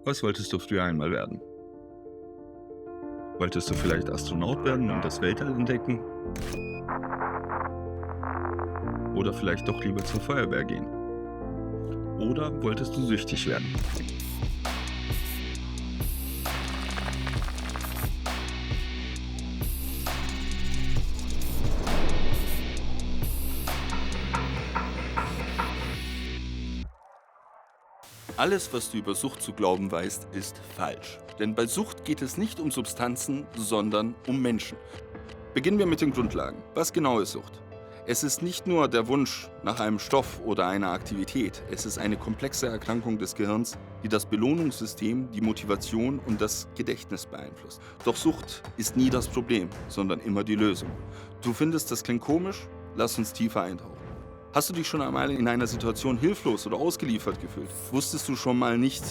Was wolltest du früher einmal werden? Wolltest du vielleicht Astronaut werden und das Weltall entdecken? Oder vielleicht doch lieber zur Feuerwehr gehen? Oder wolltest du süchtig werden? Alles, was du über Sucht zu glauben weißt, ist falsch. Denn bei Sucht geht es nicht um Substanzen, sondern um Menschen. Beginnen wir mit den Grundlagen. Was genau ist Sucht? Es ist nicht nur der Wunsch nach einem Stoff oder einer Aktivität. Es ist eine komplexe Erkrankung des Gehirns, die das Belohnungssystem, die Motivation und das Gedächtnis beeinflusst. Doch Sucht ist nie das Problem, sondern immer die Lösung. Du findest, das klingt komisch? Lass uns tiefer eintauchen. Hast du dich schon einmal in einer Situation hilflos oder ausgeliefert gefühlt? Wusstest du schon mal nicht,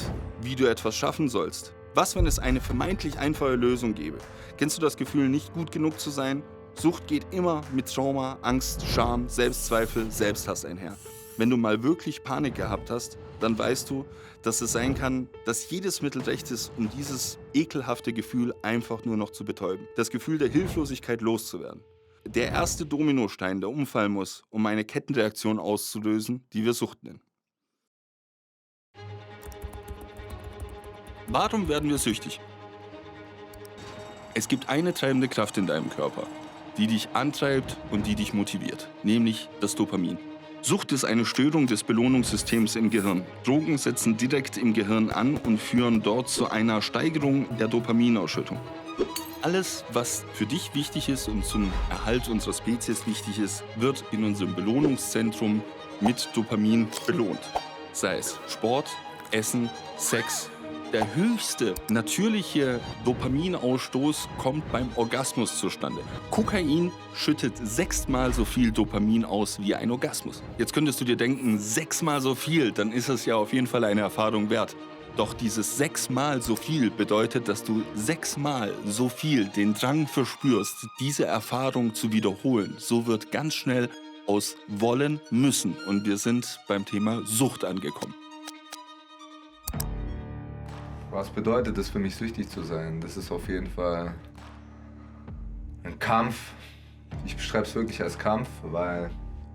wie du etwas schaffen sollst? Was, wenn es eine vermeintlich einfache Lösung gäbe? Kennst du das Gefühl, nicht gut genug zu sein? Sucht geht immer mit Trauma, Angst, Scham, Selbstzweifel, Selbsthass einher. Wenn du mal wirklich Panik gehabt hast, dann weißt du, dass es sein kann, dass jedes Mittel recht ist, um dieses ekelhafte Gefühl einfach nur noch zu betäuben. Das Gefühl der Hilflosigkeit loszuwerden. Der erste Dominostein, der umfallen muss, um eine Kettenreaktion auszulösen, die wir Sucht nennen. Warum werden wir süchtig? Es gibt eine treibende Kraft in deinem Körper, die dich antreibt und die dich motiviert, nämlich das Dopamin. Sucht ist eine Störung des Belohnungssystems im Gehirn. Drogen setzen direkt im Gehirn an und führen dort zu einer Steigerung der Dopaminausschüttung. Alles, was für dich wichtig ist und zum Erhalt unserer Spezies wichtig ist, wird in unserem Belohnungszentrum mit Dopamin belohnt. Sei es Sport, Essen, Sex. Der höchste natürliche Dopaminausstoß kommt beim Orgasmus zustande. Kokain schüttet 6-mal so viel Dopamin aus wie ein Orgasmus. Jetzt könntest du dir denken, 6-mal so viel, dann ist es ja auf jeden Fall eine Erfahrung wert. Doch dieses 6-mal so viel bedeutet, dass du 6-mal so viel den Drang verspürst, diese Erfahrung zu wiederholen. So wird ganz schnell aus wollen müssen. Und wir sind beim Thema Sucht angekommen. Was bedeutet es für mich, süchtig zu sein? Das ist auf jeden Fall ein Kampf. Ich beschreibe es wirklich als Kampf, weil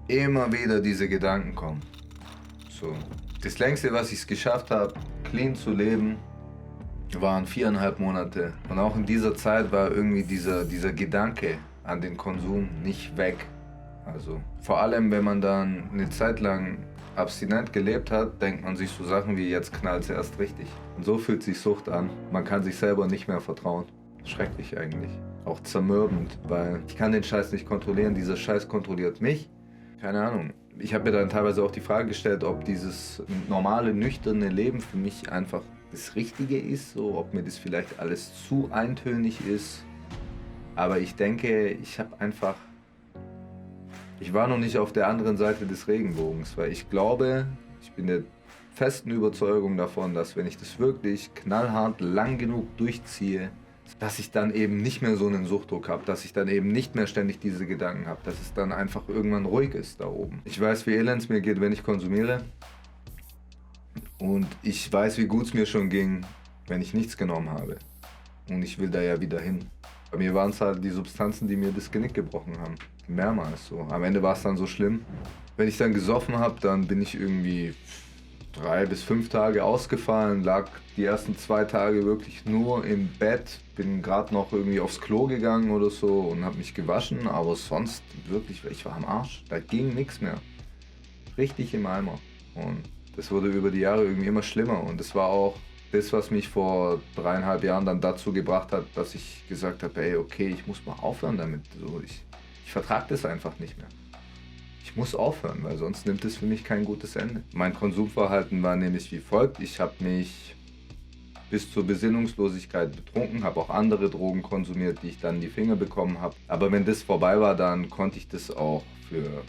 immer wieder diese Gedanken kommen. So. Das längste, was ich es geschafft habe, clean zu leben, waren 4,5 Monate. Und auch in dieser Zeit war irgendwie dieser Gedanke an den Konsum nicht weg. Also vor allem, wenn man dann eine Zeit lang abstinent gelebt hat, denkt man sich so Sachen wie, jetzt knallt es erst richtig. Und so fühlt sich Sucht an. Man kann sich selber nicht mehr vertrauen. Schrecklich eigentlich. Auch zermürbend, weil ich kann den Scheiß nicht kontrollieren. Dieser Scheiß kontrolliert mich. Keine Ahnung. Ich habe mir dann teilweise auch die Frage gestellt, ob dieses normale, nüchterne Leben für mich einfach das Richtige ist, so, ob mir das vielleicht alles zu eintönig ist. Aber ich denke, ich war noch nicht auf der anderen Seite des Regenbogens, weil ich glaube, ich bin der festen Überzeugung davon, dass wenn ich das wirklich knallhart lang genug durchziehe, dass ich dann eben nicht mehr so einen Suchtdruck habe, dass ich dann eben nicht mehr ständig diese Gedanken habe, dass es dann einfach irgendwann ruhig ist da oben. Ich weiß, wie elend es mir geht, wenn ich konsumiere. Und ich weiß, wie gut es mir schon ging, wenn ich nichts genommen habe. Und ich will da ja wieder hin. Bei mir waren es halt die Substanzen, die mir das Genick gebrochen haben. Mehrmals so. Am Ende war es dann so schlimm. Wenn ich dann gesoffen habe, dann bin ich irgendwie 3 bis 5 Tage ausgefallen, lag die ersten 2 Tage wirklich nur im Bett, bin gerade noch irgendwie aufs Klo gegangen oder so und habe mich gewaschen, aber sonst wirklich, ich war am Arsch, da ging nichts mehr. Richtig im Eimer. Und das wurde über die Jahre irgendwie immer schlimmer und das war auch das, was mich vor 3,5 Jahren dann dazu gebracht hat, dass ich gesagt habe, hey, okay, ich muss mal aufhören damit. So, ich vertrage das einfach nicht mehr. Ich muss aufhören, weil sonst nimmt es für mich kein gutes Ende. Mein Konsumverhalten war nämlich wie folgt. Ich habe mich bis zur Besinnungslosigkeit betrunken, habe auch andere Drogen konsumiert, die ich dann in die Finger bekommen habe. Aber wenn das vorbei war, dann konnte ich das auch für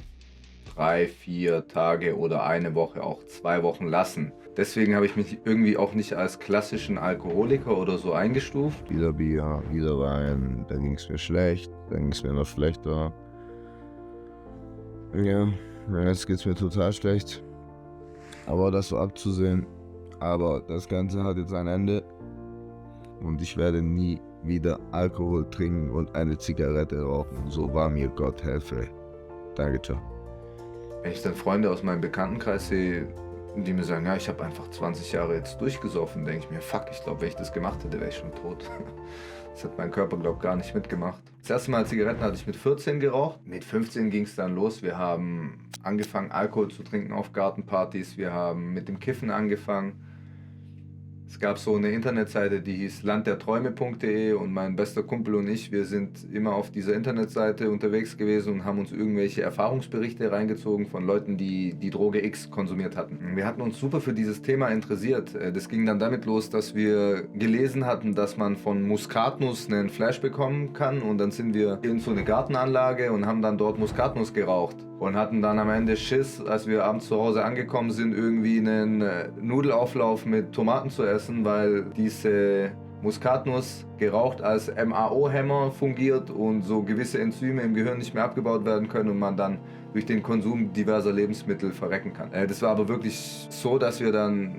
3, 4 Tage oder eine Woche, auch 2 Wochen lassen. Deswegen habe ich mich irgendwie auch nicht als klassischen Alkoholiker oder so eingestuft. Wieder Bier, wieder Wein, dann ging es mir schlecht, dann ging es mir noch schlechter. Ja, jetzt geht's mir total schlecht. Aber das war abzusehen. Aber das Ganze hat jetzt ein Ende und ich werde nie wieder Alkohol trinken und eine Zigarette rauchen. So wahr mir Gott helfe. Danke, ciao. Wenn ich dann Freunde aus meinem Bekanntenkreis sehe, die mir sagen, ja, ich habe einfach 20 Jahre jetzt durchgesoffen, denke ich mir, fuck, ich glaube, wenn ich das gemacht hätte, wäre ich schon tot. Das hat mein Körper, glaube ich, gar nicht mitgemacht. Das erste Mal Zigaretten hatte ich mit 14 geraucht. Mit 15 ging es dann los. Wir haben angefangen, Alkohol zu trinken auf Gartenpartys. Wir haben mit dem Kiffen angefangen. Es gab so eine Internetseite, die hieß landderträume.de und mein bester Kumpel und ich, wir sind immer auf dieser Internetseite unterwegs gewesen und haben uns irgendwelche Erfahrungsberichte reingezogen von Leuten, die die Droge X konsumiert hatten. Wir hatten uns super für dieses Thema interessiert. Das ging dann damit los, dass wir gelesen hatten, dass man von Muskatnuss einen Flash bekommen kann und dann sind wir in so eine Gartenanlage und haben dann dort Muskatnuss geraucht. Und hatten dann am Ende Schiss, als wir abends zu Hause angekommen sind, irgendwie einen Nudelauflauf mit Tomaten zu essen, weil diese Muskatnuss geraucht als MAO-Hämmer fungiert und so gewisse Enzyme im Gehirn nicht mehr abgebaut werden können und man dann durch den Konsum diverser Lebensmittel verrecken kann. Das war aber wirklich so, dass wir dann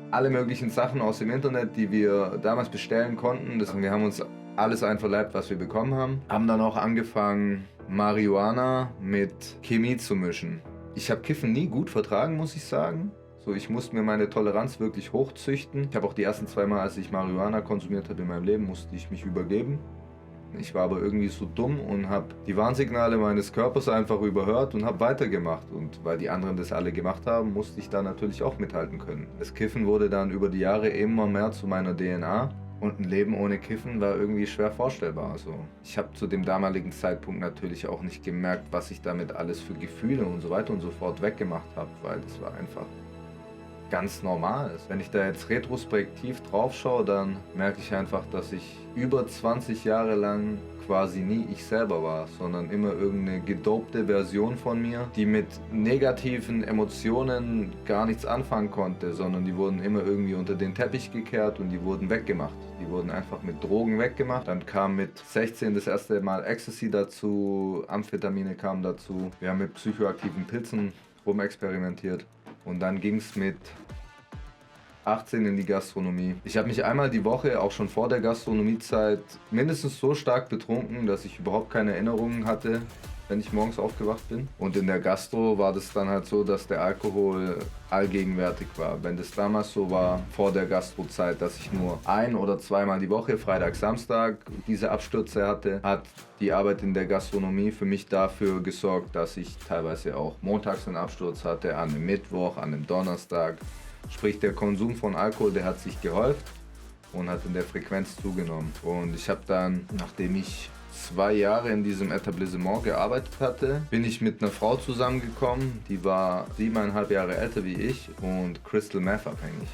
alle möglichen Sachen aus dem Internet, die wir damals bestellen konnten, wir haben uns alles einverleibt, was wir bekommen haben, haben dann auch angefangen, Marihuana mit Chemie zu mischen. Ich habe Kiffen nie gut vertragen, muss ich sagen. So, ich musste mir meine Toleranz wirklich hochzüchten. Ich habe auch die ersten 2 Mal, als ich Marihuana konsumiert habe in meinem Leben, musste ich mich übergeben. Ich war aber irgendwie so dumm und habe die Warnsignale meines Körpers einfach überhört und habe weitergemacht. Und weil die anderen das alle gemacht haben, musste ich da natürlich auch mithalten können. Das Kiffen wurde dann über die Jahre immer mehr zu meiner DNA. Und ein Leben ohne Kiffen war irgendwie schwer vorstellbar. Also ich habe zu dem damaligen Zeitpunkt natürlich auch nicht gemerkt, was ich damit alles für Gefühle und so weiter und so fort weggemacht habe, weil das war einfach ganz normal. Wenn ich da jetzt retrospektiv drauf schaue, dann merke ich einfach, dass ich über 20 Jahre lang quasi nie ich selber war, sondern immer irgendeine gedopte Version von mir, die mit negativen Emotionen gar nichts anfangen konnte, sondern die wurden immer irgendwie unter den Teppich gekehrt und die wurden weggemacht. Die wurden einfach mit Drogen weggemacht. Dann kam mit 16 das erste Mal Ecstasy dazu, Amphetamine kamen dazu. Wir haben mit psychoaktiven Pilzen rumexperimentiert und dann ging es mit 18 in die Gastronomie. Ich habe mich einmal die Woche, auch schon vor der Gastronomiezeit, mindestens so stark betrunken, dass ich überhaupt keine Erinnerungen hatte, wenn ich morgens aufgewacht bin. Und in der Gastro war das dann halt so, dass der Alkohol allgegenwärtig war. Wenn das damals so war, vor der Gastrozeit, dass ich nur 1- oder 2-mal die Woche, Freitag, Samstag, diese Abstürze hatte, hat die Arbeit in der Gastronomie für mich dafür gesorgt, dass ich teilweise auch montags einen Absturz hatte, an einem Mittwoch, an einem Donnerstag. Sprich, der Konsum von Alkohol, der hat sich gehäuft und hat in der Frequenz zugenommen. Und ich habe dann, nachdem ich 2 Jahre in diesem Etablissement gearbeitet hatte, bin ich mit einer Frau zusammengekommen, die war 7,5 Jahre älter wie ich und Crystal Meth abhängig.